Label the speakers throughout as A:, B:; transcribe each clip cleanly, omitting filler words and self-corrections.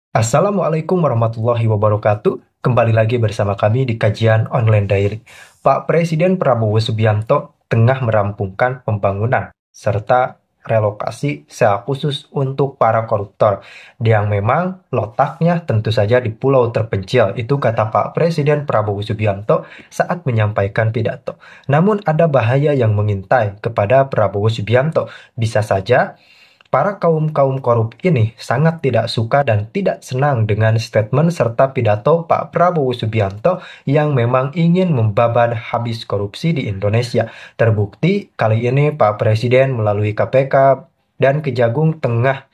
A: Assalamualaikum warahmatullahi wabarakatuh. Kembali lagi bersama kami di kajian online diary. Pak Presiden Prabowo Subianto tengah merampungkan pembangunan serta relokasi sewa khusus untuk para koruptor yang memang letaknya tentu saja di pulau terpencil. Itu kata Pak Presiden Prabowo Subianto saat menyampaikan pidato. Namun ada bahaya yang mengintai kepada Prabowo Subianto. Bisa saja para kaum-kaum korup ini sangat tidak suka dan tidak senang dengan statement serta pidato Pak Prabowo Subianto yang memang ingin membabat habis korupsi di Indonesia. Terbukti kali ini Pak Presiden melalui KPK dan Kejagung tengah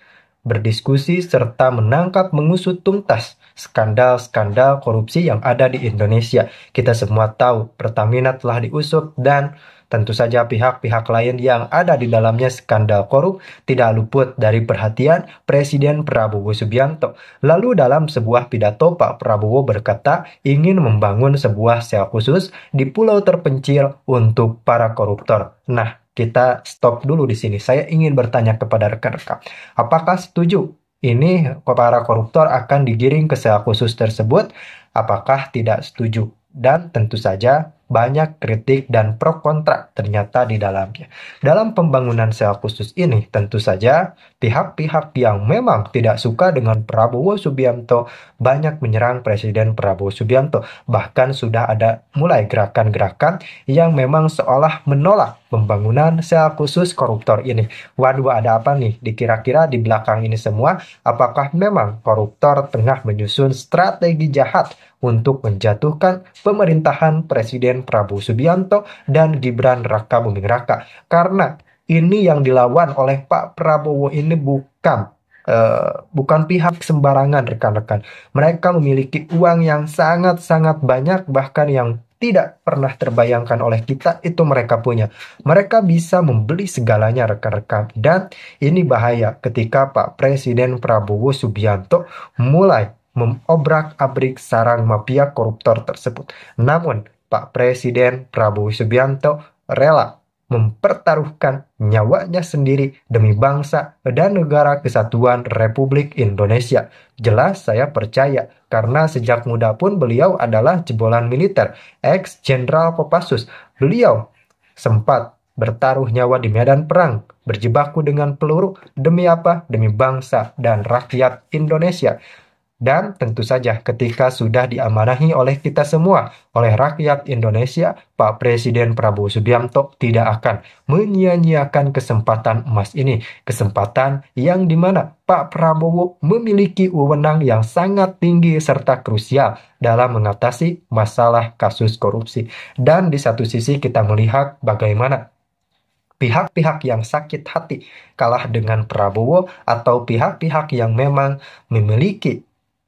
A: berdiskusi serta menangkap mengusut tuntas skandal-skandal korupsi yang ada di Indonesia. Kita semua tahu Pertamina telah diusut dan tentu saja pihak-pihak lain yang ada di dalamnya skandal korup tidak luput dari perhatian Presiden Prabowo Subianto. Lalu dalam sebuah pidato Pak Prabowo berkata ingin membangun sebuah sel khusus di pulau terpencil untuk para koruptor. Nah, kita stop dulu di sini. Saya ingin bertanya kepada rekan-rekan, apakah setuju ini para koruptor akan digiring ke sel khusus tersebut? Apakah tidak setuju? Dan tentu saja banyak kritik dan pro kontra ternyata di dalamnya. Dalam pembangunan sel khusus ini tentu saja pihak-pihak yang memang tidak suka dengan Prabowo Subianto banyak menyerang Presiden Prabowo Subianto. Bahkan sudah ada mulai gerakan-gerakan yang memang seolah menolak pembangunan sel khusus koruptor ini. Waduh, ada apa nih? Dikira-kira di belakang ini semua, apakah memang koruptor tengah menyusun strategi jahat untuk menjatuhkan pemerintahan Presiden Prabowo Subianto dan Gibran Raka Buming Raka? Karena ini yang dilawan oleh Pak Prabowo ini bukan pihak sembarangan, rekan-rekan. Mereka memiliki uang yang sangat-sangat banyak, bahkan yang tidak pernah terbayangkan oleh kita itu mereka punya. Mereka bisa membeli segalanya, rekan-rekan. Dan ini bahaya ketika Pak Presiden Prabowo Subianto mulai mengobrak-abrik sarang mafia koruptor tersebut. Namun, Pak Presiden Prabowo Subianto rela mempertaruhkan nyawanya sendiri demi bangsa dan negara kesatuan Republik Indonesia. Jelas saya percaya karena sejak muda pun beliau adalah jebolan militer, ex-jenderal Kopassus. Beliau sempat bertaruh nyawa di medan perang, berjibaku dengan peluru demi apa? Demi bangsa dan rakyat Indonesia. Dan tentu saja ketika sudah diamanahi oleh kita semua, oleh rakyat Indonesia, Pak Presiden Prabowo Subianto tidak akan menyia-nyiakan kesempatan emas ini. Kesempatan yang dimana Pak Prabowo memiliki wewenang yang sangat tinggi serta krusial dalam mengatasi masalah kasus korupsi. Dan di satu sisi kita melihat bagaimana pihak-pihak yang sakit hati kalah dengan Prabowo atau pihak-pihak yang memang memiliki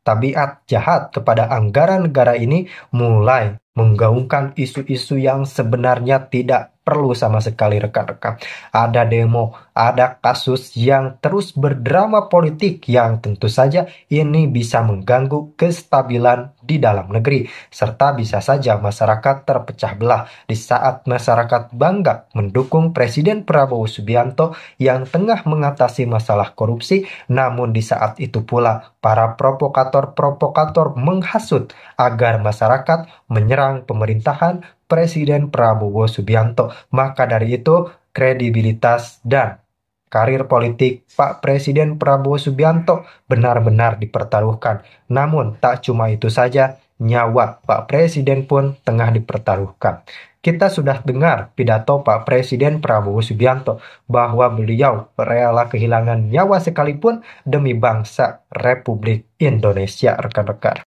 A: tabiat jahat kepada anggaran negara ini mulai menggaungkan isu-isu yang sebenarnya tidak perlu sama sekali, rekan-rekan. Ada demo, ada kasus yang terus berdrama politik yang tentu saja ini bisa mengganggu kestabilan di dalam negeri. Serta bisa saja masyarakat terpecah belah di saat masyarakat bangga mendukung Presiden Prabowo Subianto yang tengah mengatasi masalah korupsi, namun di saat itu pula para provokator-provokator menghasut agar masyarakat menyerang pemerintahan Presiden Prabowo Subianto. Maka dari itu, kredibilitas dan karir politik Pak Presiden Prabowo Subianto benar-benar dipertaruhkan. Namun, tak cuma itu saja, nyawa Pak Presiden pun tengah dipertaruhkan. Kita sudah dengar pidato Pak Presiden Prabowo Subianto bahwa beliau rela kehilangan nyawa sekalipun demi bangsa Republik Indonesia, rekan-rekan.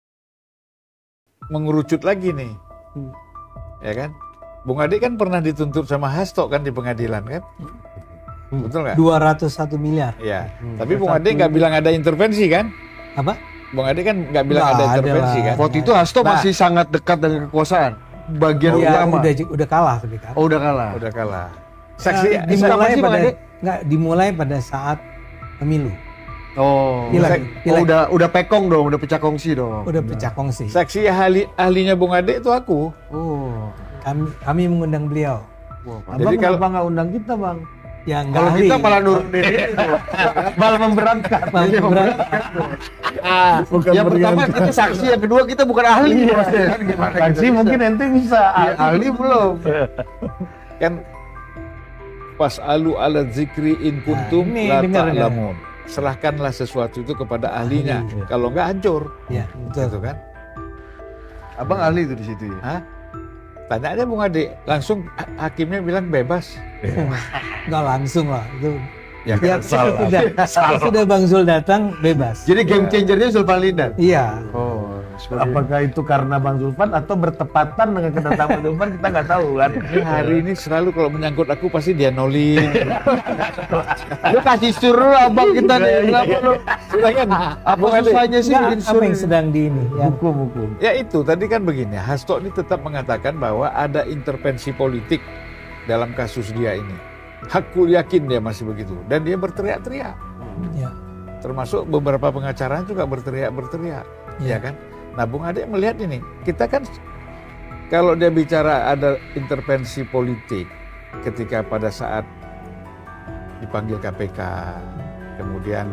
B: Mengerucut lagi nih, ya kan? Bung Ade kan pernah dituntut sama Hasto kan di pengadilan kan? Betul nggak?
C: 201 miliar.
B: Ya, tapi Bung Ade nggak bilang ada intervensi kan?
C: Apa?
B: Bung Ade kan nggak bilang
C: Nggak
B: ada
C: ada
B: intervensi
C: lah.
B: kan?
D: Waktu itu Hasto masih sangat dekat dengan kekuasaan. Bagian
C: Ya,
D: utama.
C: udah kalah tapi kan.
D: Oh, udah kalah.
B: Udah kalah.
C: Dimulai
D: sih, Bang
C: pada
D: Ade?
C: dimulai pada saat pemilu.
D: Oh,
C: Pileg.
D: udah pekong dong, udah pecah kongsi dong.
C: Udah pecah kongsi.
B: Saksi ahlinya Bung Ade itu aku.
D: Oh.
C: Kami mengundang beliau.
D: Wah,
E: Abang
B: Jadi
E: kenapa nggak undang kita, Bang?
C: Ya nggak
D: Kalau
C: ahli.
D: kita malah nurunin itu.
E: Malah memberatkan.
C: Malah memberatkan.
E: Bukan
D: Yang pertama kita saksi, yang kedua kita bukan ahli. Kan gimana kita
E: Saksi
D: bisa?
E: mungkin ente bisa.
D: Ya, ahli belum.
B: Kan fas'alu ala zikri in kuntum
C: ini
B: la
C: dengar,
B: ta'lamun. Serahkanlah sesuatu itu kepada ahlinya.
C: Ahli.
B: Kalau enggak hancur.
C: Ya,
B: Gitu
C: betul.
B: kan?
D: Abang ahli itu di situ ya.
B: Hah? Tanya aja Bung Ade, langsung hakimnya bilang bebas.
C: Nggak langsung lah. Itu
B: Ya,
C: ya, sudah Bang Zul datang bebas.
D: Jadi game changernya Zulfan Lindan.
C: Iya.
D: Oh,
E: Apakah itu karena Bang Zulfan atau bertepatan dengan kedatangan Zulfan, kita nggak tahu kan.
B: Ini hari ini selalu kalau menyangkut aku pasti dia nolin.
D: Lu kasih suruh abang kita nih. Kenapa lu?
B: Silakan.
D: Apa
B: Bung Ade.
D: susahnya sih
C: Nggak,
D: bikin
C: apa
D: suruh?
C: yang sedang di ini? Ya.
E: Hukum.
B: Ya itu tadi kan begini, Hasto ini tetap mengatakan bahwa ada intervensi politik dalam kasus dia ini. Aku yakin dia masih begitu dan dia berteriak-teriak.
C: Ya.
B: Termasuk beberapa pengacara juga berteriak-berteriak, ya kan? Nah, Bung Ade melihat ini, kita kan kalau dia bicara ada intervensi politik ketika pada saat dipanggil KPK, kemudian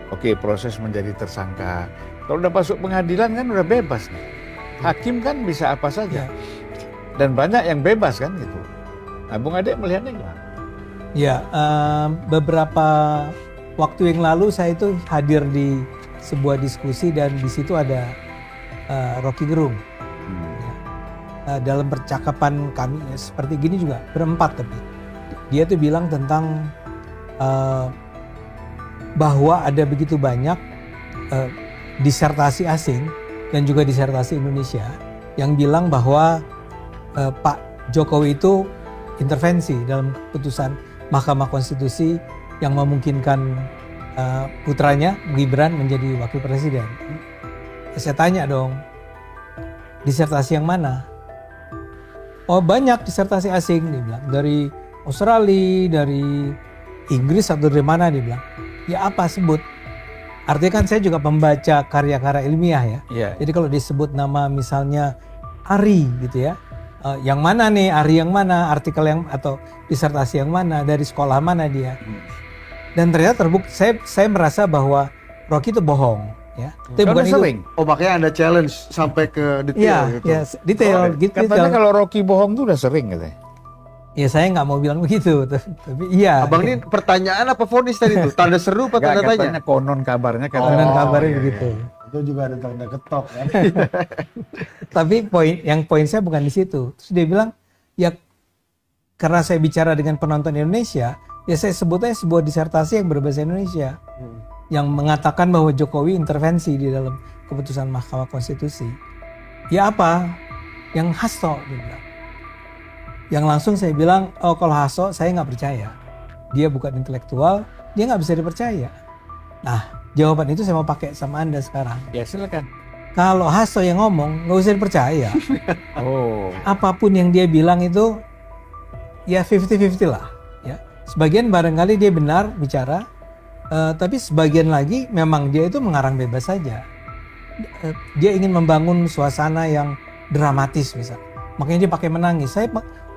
B: oke, proses menjadi tersangka. Kalau udah masuk pengadilan kan udah bebas nih. Hakim kan bisa apa saja. Dan banyak yang bebas kan gitu. Nah, Bung Ade melihatnya gimana?
C: Ya, beberapa waktu yang lalu saya itu hadir di sebuah diskusi dan di situ ada Rocky Gerung. Ya. Dalam percakapan kami ya, seperti gini juga berempat tapi dia tuh bilang tentang bahwa ada begitu banyak disertasi asing dan juga disertasi Indonesia yang bilang bahwa Pak Jokowi itu intervensi dalam keputusan Mahkamah Konstitusi yang memungkinkan putranya Gibran menjadi wakil presiden. Saya tanya dong, disertasi yang mana? Oh banyak disertasi asing, dia bilang. Dari Australia, dari Inggris atau dari mana dia bilang. Ya apa sebut? Artinya kan saya juga pembaca karya-karya ilmiah ya.
B: Iya.
C: Jadi kalau disebut nama misalnya Ari gitu ya. Yang mana nih, Ari yang mana, artikel yang atau disertasi yang mana, dari sekolah mana dia. Dan ternyata terbukti, saya merasa bahwa Rocky itu bohong. Ya. Tapi bukan itu.
D: Oh makanya ada challenge sampai ke detail
C: Iya,
D: gitu.
C: ya, detail. Gitu,
B: Katanya
C: detail.
B: kalau Rocky bohong tuh udah sering katanya.
C: Ya saya nggak mau bilang begitu, tapi iya.
D: Abang ini pertanyaan apa vonis tadi tuh? Tanda seru apa tanda tanya?
B: Katanya konon kabarnya
C: Konon
B: katanya.
C: kabarnya
D: iya,
C: begitu.
E: Itu juga ada tanda ketok kan.
C: Tapi poin saya bukan di situ. Terus dia bilang, ya karena saya bicara dengan penonton Indonesia, ya saya sebutnya sebuah disertasi yang berbahasa Indonesia. Yang mengatakan bahwa Jokowi intervensi di dalam keputusan Mahkamah Konstitusi. Ya apa? Yang Hasto, dia bilang. Yang langsung saya bilang, oh kalau Hasto saya nggak percaya. Dia bukan intelektual, dia nggak bisa dipercaya. Nah, jawaban itu saya mau pakai sama Anda sekarang.
B: Ya silakan.
C: Kalau Hasto yang ngomong, nggak usah dipercaya.
B: Oh.
C: Apapun yang dia bilang itu, ya 50-50 lah. Ya. Sebagian barangkali dia benar bicara, tapi sebagian lagi memang dia itu mengarang bebas saja. Dia ingin membangun suasana yang dramatis misalnya. Makanya dia pakai menangis.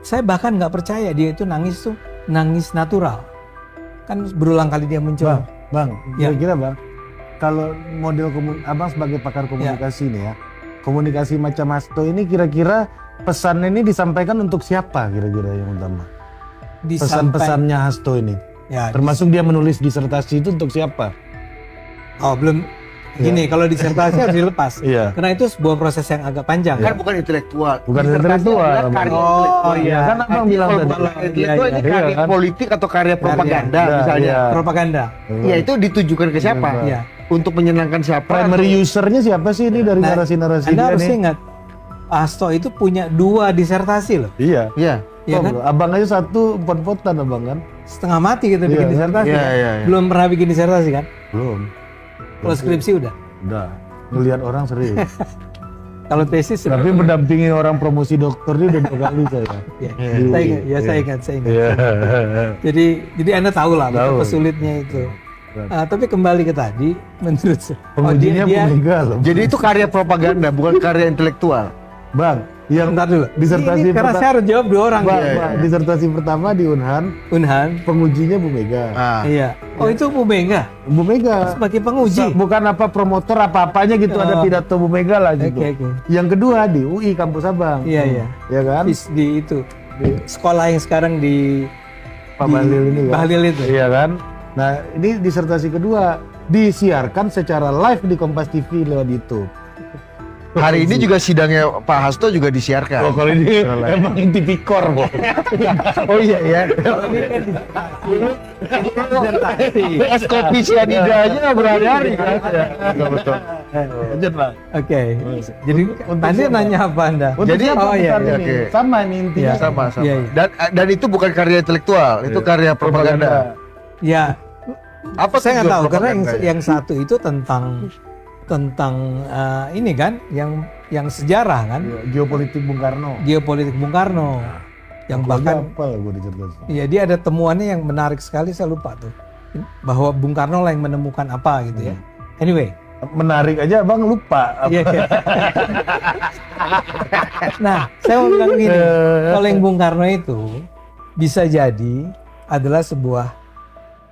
C: Saya bahkan nggak percaya dia itu nangis tuh nangis natural. Kan berulang kali dia muncul.
E: Bang,
C: Ya.
E: kira-kira Bang, kalau model Abang sebagai pakar komunikasi nih ya, komunikasi macam Hasto ini kira-kira pesan ini disampaikan untuk siapa kira-kira yang utama? Pesan-pesannya Hasto ini,
C: Ya,
E: termasuk dia menulis disertasi itu untuk siapa?
C: oh belum. Gini, kalau disertasi harus dilepas.
E: Iya.
C: Karena itu sebuah proses yang agak panjang.
D: Kan bukan intelektual.
E: Bukan
D: Disertasi
E: intelektual,
D: adalah
E: Bang.
D: karya
C: Oh,
D: intelektual.
C: iya.
E: Kan abang
D: Artinya
E: bilang
D: kalau
E: tadi.
D: bukan intelektual ini
E: Iya,
D: karya
E: kan?
D: politik atau karya propaganda
C: Karya.
D: misalnya.
E: Iya.
C: Propaganda.
D: Ya itu ditujukan ke siapa?
C: Iya.
D: Untuk menyenangkan siapa?
E: Primary usernya siapa sih ini dari
C: Nah,
E: narasi-narasi
C: Anda
E: dia
C: harus
E: nih?
C: ingat, Hasto itu punya 2 disertasi loh.
E: Iya.
D: Iya.
C: Ya
E: Oh,
C: kan?
E: abang aja satu pot-potan abang kan?
C: Setengah mati kita bikin
E: Iya,
C: disertasi.
D: Iya,
C: kan?
D: iya, iya.
C: Belum pernah bikin disertasi kan?
E: Belum.
C: Kalau skripsi udah.
E: Udah. Ngelihat orang serius.
C: Kalau tesis sudah.
E: Tapi mendampingi orang promosi dokter ini udah 2 kali saya.
C: Ya,
E: Iya.
C: saya ingat, ya saya ingat.
E: Iya.
C: Jadi Anda tahu lah
E: Tahu.
C: betapa sulitnya itu.
E: Berat.
C: Tapi kembali ke tadi, menurut saya,
E: Pengujinya Bu Mega loh.
D: Jadi itu karya propaganda, bukan karya intelektual.
E: Bang, Yang
C: Bentar dulu.
E: disertasi
C: Ini karena saya harus jawab 2 orang.
E: disertasi pertama di Unhan, pengujinya Bu Mega.
C: Iya. Oh itu Bu Mega
E: Bu Mega
C: sebagai penguji.
E: bukan apa promotor apa-apanya gitu, ada pidato Bu Mega lah gitu.
C: Oke.
E: Yang kedua di UI Kampus Abang.
C: Iya.
E: Ya kan?
C: Di itu sekolah yang sekarang di
E: Pak Bahlil ini kan.
C: Bahlil itu.
E: Iya kan? Nah, ini disertasi kedua disiarkan secara live di Kompas TV lewat YouTube.
D: Hari ini juga sidangnya Pak Hasto juga disiarkan.
E: Oh, kalau ini emang tipikor, Bu.
D: Oh iya ya. Es kopi sianida aja berhari-hari kan. Betul.
E: Lanjut, Bang.
C: Oke. Jadi tadi nanya apa Anda?
E: Jadi
C: oh iya.
E: ini? Sama ini intinya.
D: Sama.
C: Iya.
D: Dan itu bukan karya intelektual, itu karya propaganda.
C: Ya.
D: Apa
C: Saya nggak
D: tujuan
C: tahu karena
D: propaganda?
C: yang satu itu tentang ini kan yang sejarah kan,
E: Geopolitik Bung Karno.
C: geopolitik Bung Karno. Yang bahkan
E: apa gue diceritakan.
C: iya dia ada temuannya yang menarik sekali, saya lupa tuh. Bahwa Bung Karno lah yang menemukan apa gitu ya. Anyway,
E: Menarik aja Bang lupa.
C: iya. Nah, saya mau bilang gini, kalau yang Bung Karno itu bisa jadi adalah sebuah,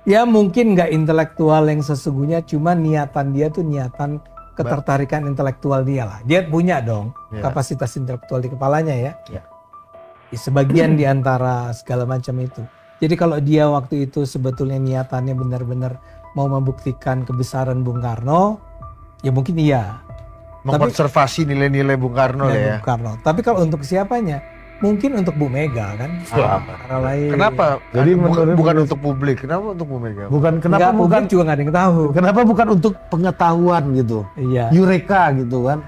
C: ya mungkin nggak intelektual yang sesungguhnya, cuma niatan dia tuh niatan ketertarikan intelektual dia lah. Dia punya dong kapasitas intelektual di kepalanya ya. Sebagian di antara segala macam itu. Jadi kalau dia waktu itu sebetulnya niatannya benar-benar mau membuktikan kebesaran Bung Karno, ya mungkin iya.
D: Mengkonservasi nilai-nilai Bung Karno ya.
C: Bung Karno. Tapi kalau untuk siapanya? Mungkin untuk Bu Mega kan. Antara lain.
D: Kenapa?
E: Jadi
D: bukan untuk publik. Kenapa untuk Bu Mega?
E: Bukan kenapa
C: Enggak,
E: bukan
C: publik juga nggak ada yang tahu.
E: kenapa bukan untuk pengetahuan gitu.
C: Iya.
E: Eureka gitu kan.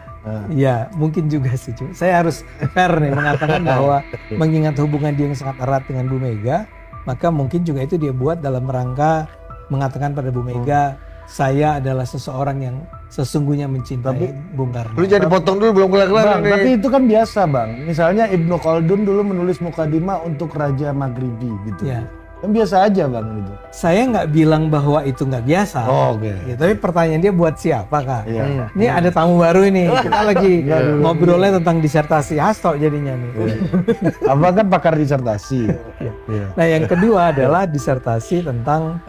C: Iya, mungkin juga sih. Saya harus fair nih mengatakan bahwa mengingat hubungan dia yang sangat erat dengan Bu Mega, maka mungkin juga itu dia buat dalam rangka mengatakan pada Bu Mega, saya adalah seseorang yang sesungguhnya mencintai Bung Karno.
D: Lu jadi potong dulu belum kelar-kelar
E: Bang,
D: nih.
E: tapi itu kan biasa Bang. Misalnya Ibnu Khaldun dulu menulis Mukadimah untuk Raja Maghribi gitu.
C: Ya.
E: Kan biasa aja Bang gitu.
C: Saya nggak bilang bahwa itu nggak biasa.
E: Oke.
C: Ya, tapi pertanyaan dia buat siapa Kak?
E: Iya.
C: Ini ada tamu baru ini. Kita lagi ngobrolnya tentang disertasi Hasto jadinya nih.
E: Abang kan pakar disertasi. Iya.
C: Nah yang kedua adalah disertasi tentang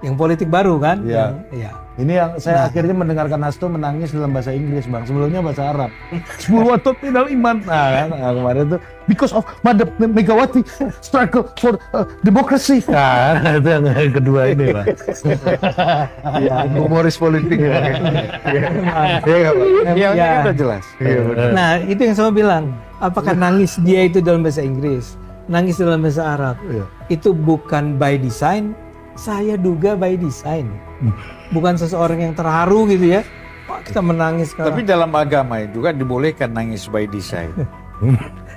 C: yang politik baru kan?
E: Iya.
C: Iya.
E: Ini yang saya akhirnya mendengarkan Hasto menangis dalam bahasa Inggris Bang. Sebelumnya bahasa Arab. 10 watot minal iman. Nah kan kemarin itu because of Madam Megawati struggle for democracy. Nah itu yang kedua ini Bang.
D: Humoris politik. Iya nggak, Pak?
E: Iya
C: Ya.
E: kan udah jelas. Iya benar.
C: Nah itu yang saya bilang. Apakah nangis dia itu dalam bahasa Inggris, nangis dalam bahasa Arab?
E: Iya.
C: Itu bukan by design. Saya duga by design. Bukan seseorang yang terharu gitu ya. Wah, kita menangis
B: Tapi
C: sekarang.
B: dalam agama juga dibolehkan nangis by design.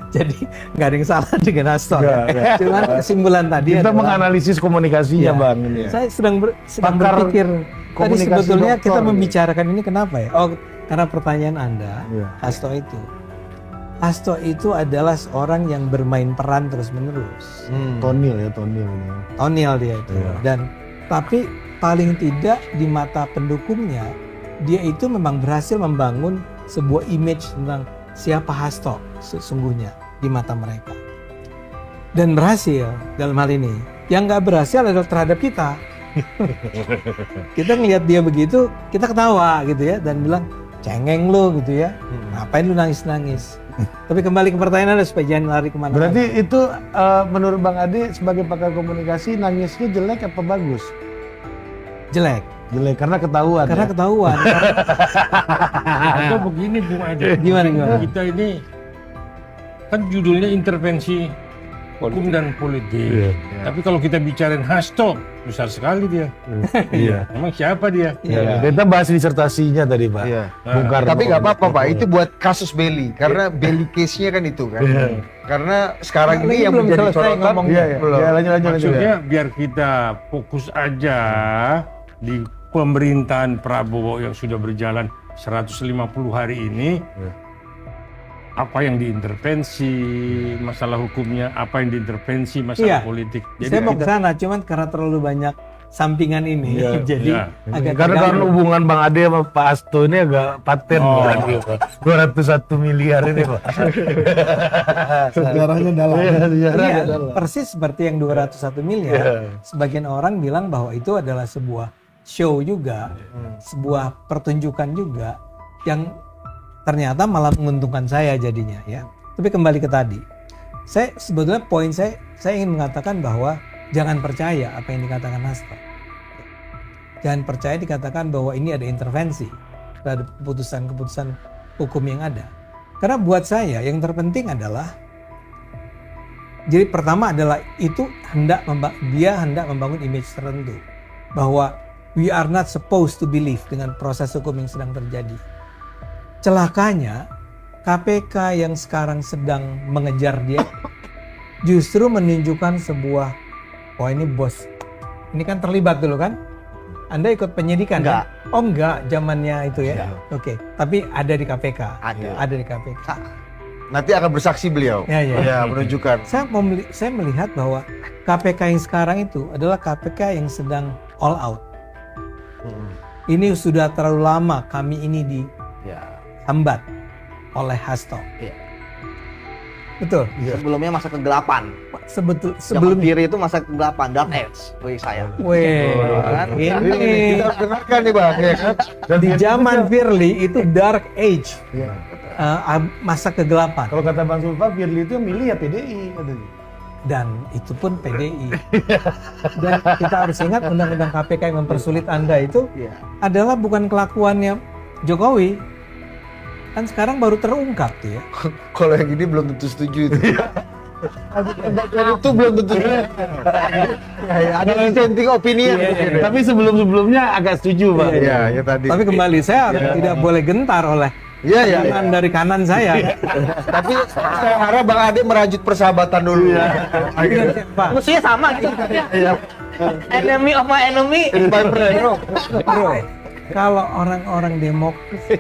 C: Jadi nggak ada yang salah dengan Hasto.
E: Nggak.
C: Cuman kesimpulan tadi
E: Kita
C: adalah,
E: menganalisis komunikasinya
C: Iya.
E: Bang ini.
C: saya sedang
E: Pakar
C: berpikir. Tadi
E: komunikasi
C: sebetulnya
E: doktor
C: kita
E: gitu.
C: membicarakan ini kenapa ya? Oh, karena pertanyaan Anda,
E: Iya.
C: Hasto itu. Hasto itu adalah seorang yang bermain peran terus-menerus.
E: Tonil ya Tonil ini.
C: Tonil dia itu.
E: Iya.
C: Dan tapi paling tidak di mata pendukungnya dia itu memang berhasil membangun sebuah image tentang siapa Hasto sesungguhnya di mata mereka. Dan berhasil dalam hal ini. Yang nggak berhasil adalah terhadap kita. Kita ngelihat dia begitu, kita ketawa gitu ya dan bilang cengeng lo gitu ya. Ngapain lu nangis-nangis? Tapi kembali ke pertanyaan Anda supaya jangan lari kemana-mana.
E: Berarti itu menurut Bang Adi sebagai pakar komunikasi nangisnya jelek apa bagus?
C: jelek.
E: Jelek karena ketahuan.
C: Karena
E: ya?
C: ketahuan.
F: Atau begini Bung Ade,
C: Gimana?
F: kita ini kan judulnya intervensi hukum dan politik.
E: Iya.
F: Tapi kalau kita bicarain Hasto, besar sekali dia.
E: Iya.
F: Emang siapa dia?
E: Iya. Kita bahas disertasinya tadi Pak.
D: Iya.
E: Bung Karno.
D: Tapi nggak apa-apa Pak, itu buat kasus Belly. Karena Belly case-nya kan itu kan. Karena sekarang
C: Lagi
D: ini yang
C: belum
D: menjadi
C: selesai
D: sorotan.
C: ngomong.
E: Iya, iya.
D: Belum.
E: Ya, lanjut.
F: Maksudnya biar kita fokus aja di pemerintahan Prabowo yang sudah berjalan 150 hari ini. Apa yang diintervensi masalah hukumnya, apa yang diintervensi masalah
C: Iya.
F: politik.
C: Saya mau ke sana, cuman karena terlalu banyak sampingan ini.
E: Iya,
C: Jadi
F: iya.
C: agak
E: Karena kan
C: terganggu.
E: hubungan Bang Ade sama Pak Asto ini agak paten berarti, Pak. 201 miliar ini, Pak.
F: Sejarahnya dalam.
C: Iya, persis seperti yang 201 miliar. Sebagian orang bilang bahwa itu adalah sebuah show juga, sebuah pertunjukan juga yang ternyata malah menguntungkan saya jadinya ya. Tapi kembali ke tadi, saya sebetulnya poin saya ingin mengatakan bahwa jangan percaya apa yang dikatakan Hasto. Jangan percaya dikatakan bahwa ini ada intervensi terhadap keputusan-keputusan hukum yang ada. Karena buat saya yang terpenting adalah, jadi pertama adalah itu dia hendak membangun image tertentu bahwa we are not supposed to believe dengan proses hukum yang sedang terjadi. Celakanya KPK yang sekarang sedang mengejar dia justru menunjukkan sebuah, oh ini bos, ini kan terlibat dulu kan? Anda ikut penyidikan?
D: Enggak.
C: Kan? Oh enggak, zamannya itu ya. Oke. Tapi ada di KPK. Ada di KPK.
D: Nanti akan bersaksi beliau.
C: Ya.
D: Menunjukkan.
C: Saya melihat bahwa KPK yang sekarang itu adalah KPK yang sedang all out. Ini sudah terlalu lama kami ini dihambat oleh Hasto.
G: Iya.
C: Betul.
G: Sebelumnya masa kegelapan.
C: Sebelum
G: kiri itu masa kegelapan, dark age bagi saya.
C: Ini
D: Kita harus dengarkan nih Bang, ya kan?
C: di zaman Firly itu dark age, masa kegelapan.
E: Kalau kata Bang Sulfa, Firly itu yang milih ya PDI katanya.
C: Dan itu pun PDI. Dan kita harus ingat undang-undang KPK yang mempersulit Anda itu adalah bukan kelakuannya Jokowi. Kan sekarang baru terungkap tuh ya.
D: Kalau yang ini belum tentu setuju itu. Itu belum tentu. Ada dissenting opinion.
E: Tapi sebelum-sebelumnya agak setuju, Pak.
D: Iya, ya tadi.
C: Tapi kembali saya tidak boleh gentar oleh
D: Iya.
C: tangan dari kanan saya.
D: Tapi saya harap Bang Ade merajut persahabatan dulu.
C: Pak,
G: Mestinya sama gitu. Enemy of my enemy.
C: bro, kalau orang-orang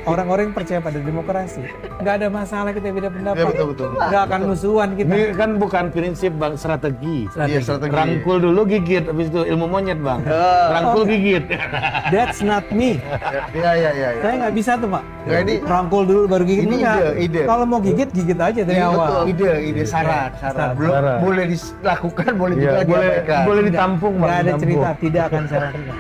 C: orang-orang yang percaya pada demokrasi, nggak ada masalah kita beda pendapat.
D: Iya, betul.
C: Nggak akan musuhan kita.
E: Ini kan bukan prinsip Bang, strategi.
D: Iya, strategi.
E: Rangkul dulu gigit, habis itu ilmu monyet, Bang. Rangkul gigit.
C: That's not me.
D: Iya.
C: Saya nggak bisa tuh, Pak.
D: Nggak, ini
C: Rangkul dulu baru gigit.
D: ini
C: enggak.
D: ide.
C: Kalau mau gigit aja dari awal.
D: Ide syarat. Belum
E: Syarat.
D: boleh dilakukan, boleh juga
E: Iya,
D: diabaikan.
E: boleh ditampung, Bang.
C: Nggak ada
E: ditampung.
C: cerita, tidak akan saya lakukan.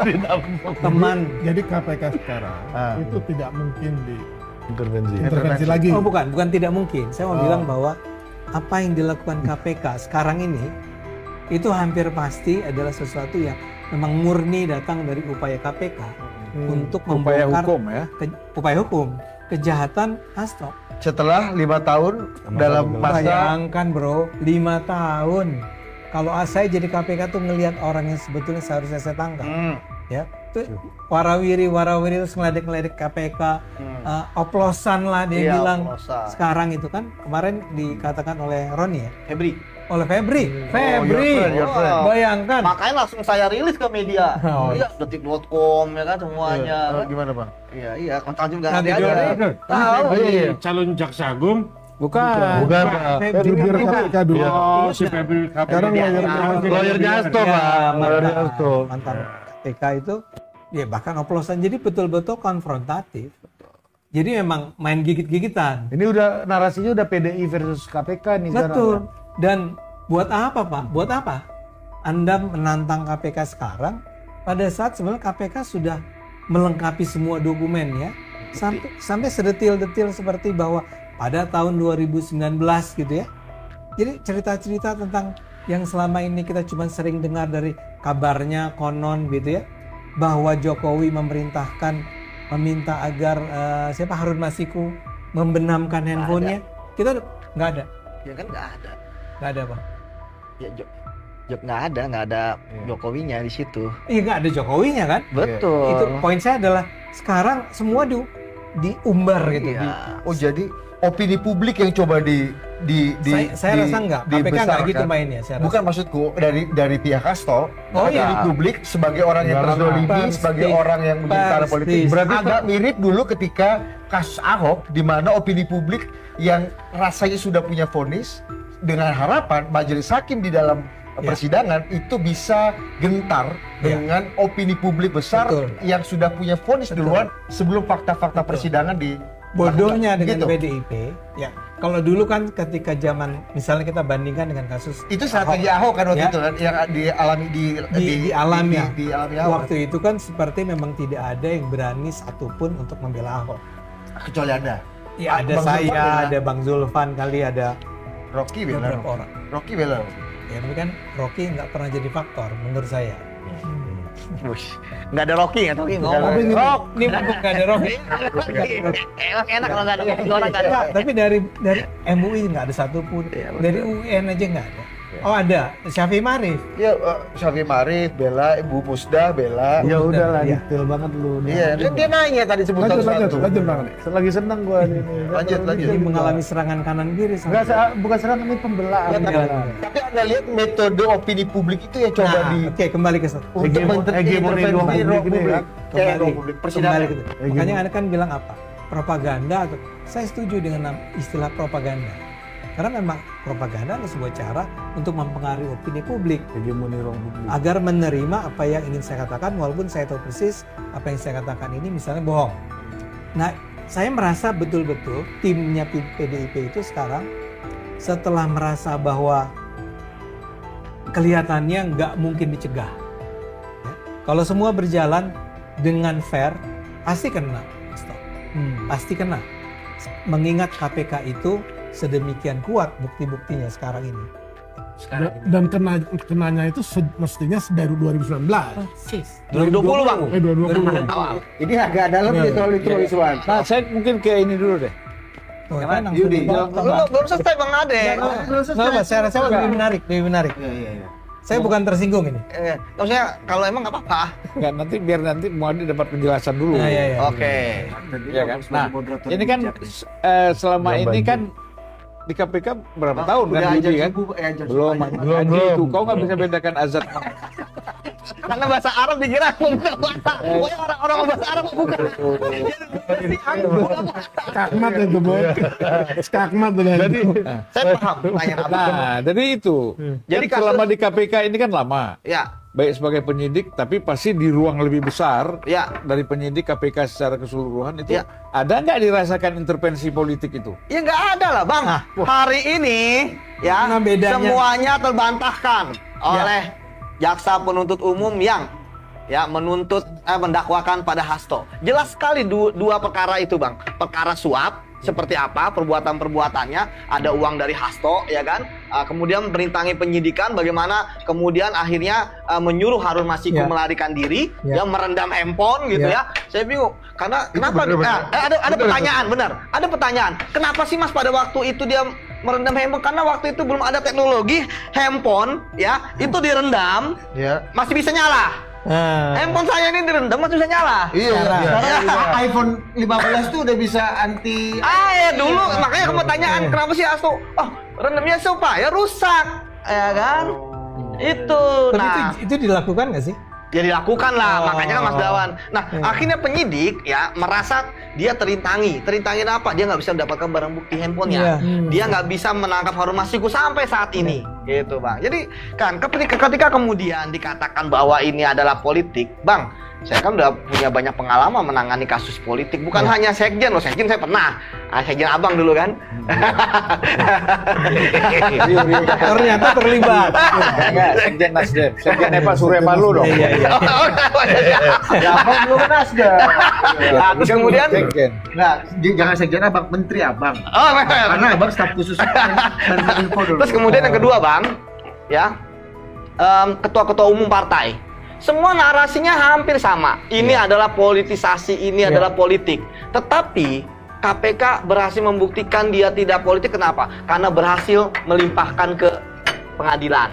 E: Ditampung.
C: Teman.
F: Jadi KPK sekarang itu tidak mungkin
E: Intervensi.
F: diintervensi lagi.
C: Oh bukan tidak mungkin. Saya mau bilang bahwa apa yang dilakukan KPK sekarang ini itu hampir pasti adalah sesuatu yang memang murni datang dari upaya KPK untuk
B: Upaya
C: membongkar
B: hukum ya.
C: upaya hukum kejahatan Hasto.
D: Setelah 5 tahun dalam masa
C: Bayangkan bro, 5 tahun. Kalau saya jadi KPK tuh ngelihat orang yang sebetulnya seharusnya saya tangkap, ya. Tuh warawiri terus ngeledek KPK, oplosan lah dia
G: Iya,
C: bilang.
G: oplosan.
C: Sekarang itu kan kemarin dikatakan oleh Roni ya,
G: Febri.
C: oleh Febri.
D: your friend.
C: Bayangkan.
G: Makanya langsung saya rilis ke media.
C: Oh.
G: Iya, detik.com ya kan semuanya.
D: gimana Bang?
G: Iya, kontak juga
C: Nanti
G: nanti aja.
C: dulu.
G: Tahu.
F: Calon jaksa agung.
B: Bukan.
F: Jubir KPK dulu.
B: Oh, si Febri
F: Sekarang
E: Lawyernya Hasto, Pak. Lawyernya Hasto.
C: Mantan KPK itu ya bahkan oplosan, jadi betul-betul konfrontatif. Jadi memang main gigit-gigitan.
E: Ini udah narasinya udah PDI versus KPK nih sekarang.
C: Betul. Dan buat apa Pak? Buat apa Anda menantang KPK sekarang pada saat sebenarnya KPK sudah melengkapi semua dokumen ya, sampai sedetil-detil seperti bahwa pada tahun 2019 gitu ya. Jadi cerita-cerita tentang yang selama ini kita cuma sering dengar dari kabarnya konon gitu ya, bahwa Jokowi meminta agar Harun Masiku membenamkan handphonenya. Kita nggak ada.
G: Ya kan nggak ada.
C: Nggak ada Pak.
G: Ya nggak ada Jokowinya di situ.
C: Iya nggak ada Jokowinya kan?
G: Betul.
C: Itu poin saya adalah sekarang semua diumbar gitu.
G: Iya.
D: Oh jadi opini publik yang coba
C: Saya rasa enggak. KPK nggak gitu mainnya. Saya rasa.
D: Bukan maksudku dari pihak Hasto,
C: Oh,
D: dari
C: iya.
D: publik sebagai orang yang terzolimi,
C: Pasti.
D: sebagai orang yang bicara
C: Pasti.
D: politik. Berarti agak mirip dulu ketika kasus Ahok, di mana opini publik yang rasanya sudah punya vonis dengan harapan majelis hakim di dalam persidangan itu bisa gentar dengan opini publik besar yang sudah punya vonis duluan sebelum fakta-fakta persidangan di
C: bodohnya dengan
D: gitu.
C: PDIP ya. Kalau dulu kan ketika zaman misalnya kita bandingkan dengan kasus
D: itu strategi Ahok kan waktu
C: ya,
D: itu kan yang dialami
C: dialami
D: Ahok.
C: waktu itu kan seperti memang tidak ada yang berani satupun untuk membela Ahok.
D: Kecuali Anda.
C: Ya ada
D: Bang
C: saya,
D: Zulfan
C: ada Bang Zulfan kali, ada
D: Rocky bela.
C: beberapa orang.
D: Rocky bela.
C: Ya tapi kan Rocky nggak pernah jadi faktor menurut saya.
G: Nggak ada Rocky nggak tahu ini.
C: Ini mumpung nggak ada Rocky.
G: Enak kalau nggak ada orang nggak ada.
C: Enggak, tapi dari MUI nggak ada satupun, dari UN aja nggak ada. Oh ada, Syafi'i Marif.
D: Ya Syafi'i Marif bela, Ibu Musdah bela.
E: Ya udahlah,
C: Iya.
E: detail banget lu.
D: Iya, dia nanya tadi sebut
E: Lanjut Bang. Lagi seneng gua ini.
D: Lanjut.
C: Jadi mengalami serangan kanan kiri.
E: Enggak, bukan serangan, ini pembelaan.
D: Tapi Anda lihat metode opini publik itu ya coba
C: Nah, oke, kembali ke sana.
D: untuk
E: hegemoni ruang publik ini kan.
C: Kembali
D: persidangan.
C: ke situ. Makanya Anda kan bilang apa? Propaganda atau saya setuju dengan istilah propaganda. Karena memang propaganda adalah sebuah cara untuk mempengaruhi opini publik
E: Hegemoni ruang publik.
C: agar menerima apa yang ingin saya katakan walaupun saya tahu persis apa yang saya katakan ini misalnya bohong. Nah, saya merasa betul-betul timnya PDIP itu sekarang setelah merasa bahwa kelihatannya nggak mungkin dicegah. Ya. Kalau semua berjalan dengan fair, pasti kena. Pasti kena. Mengingat KPK itu sedemikian kuat bukti-buktinya sekarang ini.
H: Dan kenanya itu mestinya dari 2019.
G: 2020 Bang.
H: 2020.
D: Ini agak dalam nih soal itu Wiswan.
B: Nah, saya mungkin ke ini dulu deh.
D: Yudi,
G: Belum selesai Bang Ade.
C: Saya rasa lebih menarik.
D: Iya.
C: Saya bukan tersinggung ini.
G: Maksudnya kalau emang nggak apa-apa.
B: Nggak, biar nanti Muadi dapat penjelasan dulu.
C: Iya.
G: Oke.
B: Ya kan? Nah, ini kan selama ini kan di KPK berapa tahun kan Yudi kan? Belum. Itu kau nggak bisa bedakan azan.
G: Karena bahasa Arab dikira bukan bahasa. Pokoknya orang-orang bahasa Arab bukan.
H: Skakmat itu boy. Skakmat dengan
B: Jadi,
G: Saya paham pertanyaan apa.
B: nah, jadi itu. Jadi
G: kasus-
B: selama di KPK ini kan lama.
G: Ya,
B: Baik sebagai penyidik, tapi pasti di ruang lebih besar
G: ya.
B: dari penyidik KPK secara keseluruhan itu.
G: Ya.
B: Ada nggak dirasakan intervensi politik itu?
G: Ya nggak ada lah Bang. Hari ini ya
C: Nah, bedanya.
G: semuanya terbantahkan oleh jaksa penuntut umum yang ya mendakwakan pada Hasto. Jelas sekali dua perkara itu Bang. Perkara suap seperti apa perbuatan-perbuatannya, ada uang dari Hasto ya kan, kemudian merintangi penyidikan, bagaimana kemudian akhirnya menyuruh Harun Masiku melarikan diri, yang merendam handphone gitu ya. Saya bingung karena kenapa ada pertanyaan ada pertanyaan, kenapa sih Mas pada waktu itu dia merendam handphone? Karena waktu itu belum ada teknologi handphone ya, itu direndam masih bisa nyala. Handphone saya ini direndam masih bisa nyala.
D: Iya. Sekarang iPhone 15 tuh udah bisa anti.
G: Ya dulu makanya kamu pertanyaan kenapa sih Hasto? Oh, rendamnya supaya rusak, ya kan? Itu. Nah,
C: Itu dilakukan nggak sih?
G: ya dilakukan lah, makanya kan Mas Dawan. Nah, akhirnya penyidik ya merasa dia terintangi apa? Dia nggak bisa mendapatkan barang bukti handphonenya. Dia nggak bisa menangkap Harun Masiku sampai saat ini, gitu Bang. Jadi kan ketika kemudian dikatakan bahwa ini adalah politik, Bang. Saya kan udah punya banyak pengalaman menangani kasus politik, bukan hanya sekjen loh, sekjen saya pernah, sekjen abang dulu kan.
C: Ternyata terlibat.
B: Sekjen Nasdem, Sekjen Pak Surya Paloh dong.
C: Iya.
D: Ya abang belum Nasdem.
G: Nah, terus kemudian,
B: Sekjen.
D: Nggak, jangan sekjen abang, menteri abang. Karena abang staf khusus info dulu.
G: terus kemudian yang kedua Bang, ya ketua-ketua umum partai. Semua narasinya hampir sama. Ini adalah politisasi, ini adalah politik. Tetapi KPK berhasil membuktikan dia tidak politik. Kenapa? Karena berhasil melimpahkan ke pengadilan.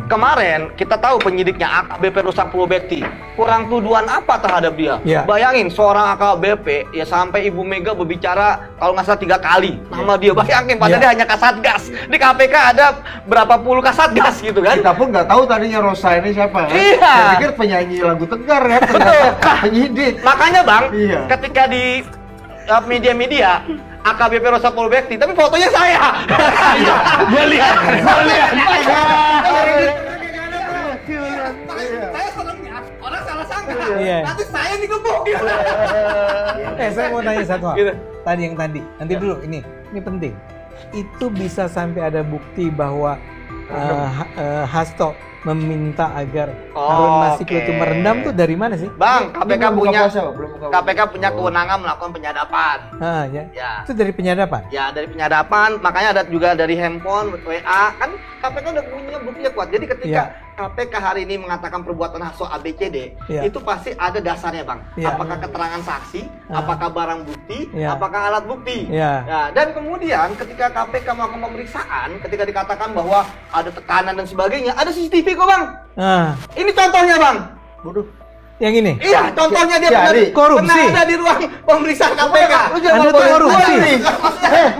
G: Kemarin kita tahu penyidiknya AKBP Ruslan Purwobekti, kurang tuduhan apa terhadap dia? Bayangin seorang AKBP ya sampai Ibu Mega berbicara kalau nggak salah 3 kali nama dia. Bayangin padahal dia hanya Kasatgas. Di KPK ada berapa puluh Kasatgas gitu kan?
D: Kita pun nggak tahu tadinya Rosa ini siapa kan?
G: Iya.
D: Saya pikir penyanyi lagu Tegar kan? Ternyata penyidik.
G: Makanya Bang,
D: Iya.
G: ketika di media-media AKBP Ruslan Purwobekti, tapi fotonya saya. Gue lihat.
C: Iya.
G: Nanti saya digebuk.
C: Saya mau tanya satu hal.
G: Gitu.
C: Tadi. Nanti dulu ini penting. Itu bisa sampai ada bukti bahwa Hasto meminta agar Harun Masiku itu merendam tuh dari mana sih?
G: Bang, KPK punya kewenangan melakukan penyadapan.
C: Itu dari penyadapan?
G: Ya, dari penyadapan. Makanya ada juga dari handphone, WA. Kan KPK udah punya buktinya kuat. Jadi ketika KPK hari ini mengatakan perbuatan Hasto ABCD, itu pasti ada dasarnya, Bang. Apakah keterangan saksi, apakah barang bukti, apakah alat bukti. Ya, dan kemudian ketika KPK melakukan pemeriksaan, ketika dikatakan bahwa ada tekanan dan sebagainya, ada CCTV kok, Bang. Ini contohnya, Bang.
C: Yang ini?
G: Iya, contohnya dia pernah ada di ruang pemeriksaan KPK. Lu jangan
C: Anda
G: boleh
C: korupsi.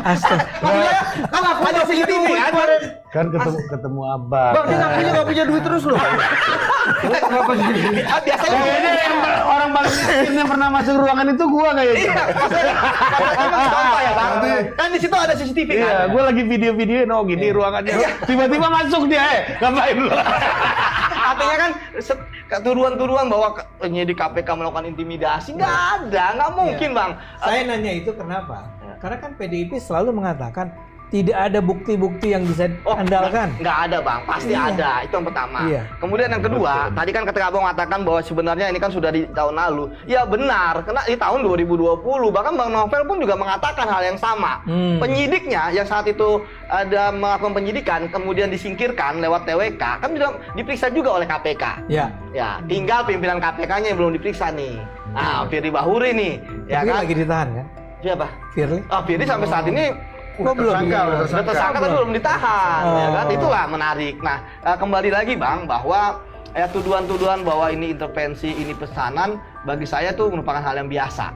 G: Astaga. Kan aku ada CCTV
E: kan ketemu abang.
D: Bang, dia nggak punya duit terus loh.
G: Biasanya
E: Orang paling miskin yang pernah masuk ruangan itu gua kayaknya.
G: contoh ya, Bang. Kan di situ ada CCTV kan.
E: Iya, gua lagi video-videoin gini ruangannya. Tiba-tiba masuk dia, ngapain lu?
G: Artinya kan tuduhan-tuduhan bahwa penyidik KPK melakukan intimidasi nggak mungkin, Bang.
C: Saya nanya itu kenapa? Karena kan PDIP selalu mengatakan tidak ada bukti-bukti yang bisa andalkan.
G: Nggak ada, Bang. Pasti ada. Itu yang pertama. Kemudian yang kedua, tadi kan ketika Abang mengatakan bahwa sebenarnya ini kan sudah di tahun lalu. Ya benar, karena di tahun 2020 bahkan Bang Novel pun juga mengatakan hal yang sama. Penyidiknya yang saat itu ada melakukan penyidikan kemudian disingkirkan lewat TWK kan juga diperiksa juga oleh KPK. Ya, tinggal pimpinan KPK-nya yang belum diperiksa nih. Firly Bahuri nih. Ya kan?
C: Lagi ditahan kan?
G: Siapa?
C: Firly.
G: Firly sampai saat ini
C: belum
G: tersangka tapi belum ditahan, ya kan? Itulah menarik. Nah, kembali lagi, Bang, bahwa tuduhan-tuduhan bahwa ini intervensi, ini pesanan, bagi saya tuh merupakan hal yang biasa.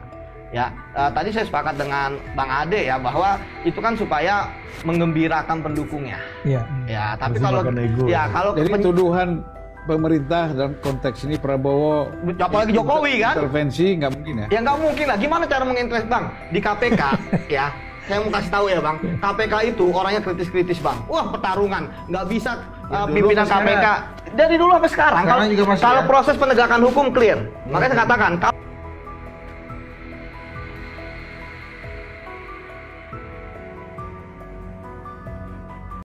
G: Ya, tadi saya sepakat dengan Bang Ade ya bahwa itu kan supaya menggembirakan pendukungnya. Ya, tapi kalau
B: jadi tuduhan pemerintah dalam konteks ini Prabowo,
G: apalagi Jokowi kan
B: intervensi nggak mungkin ya?
G: Ya nggak mungkin lah. Gimana cara mengintervensi, Bang? Di KPK ya. Saya mau kasih tahu ya, Bang, KPK itu orangnya kritis-kritis, Bang. Wah, pertarungan, nggak bisa pimpinan KPK dari dulu sampai sekarang. Kalau proses penegakan hukum clear, makanya saya katakan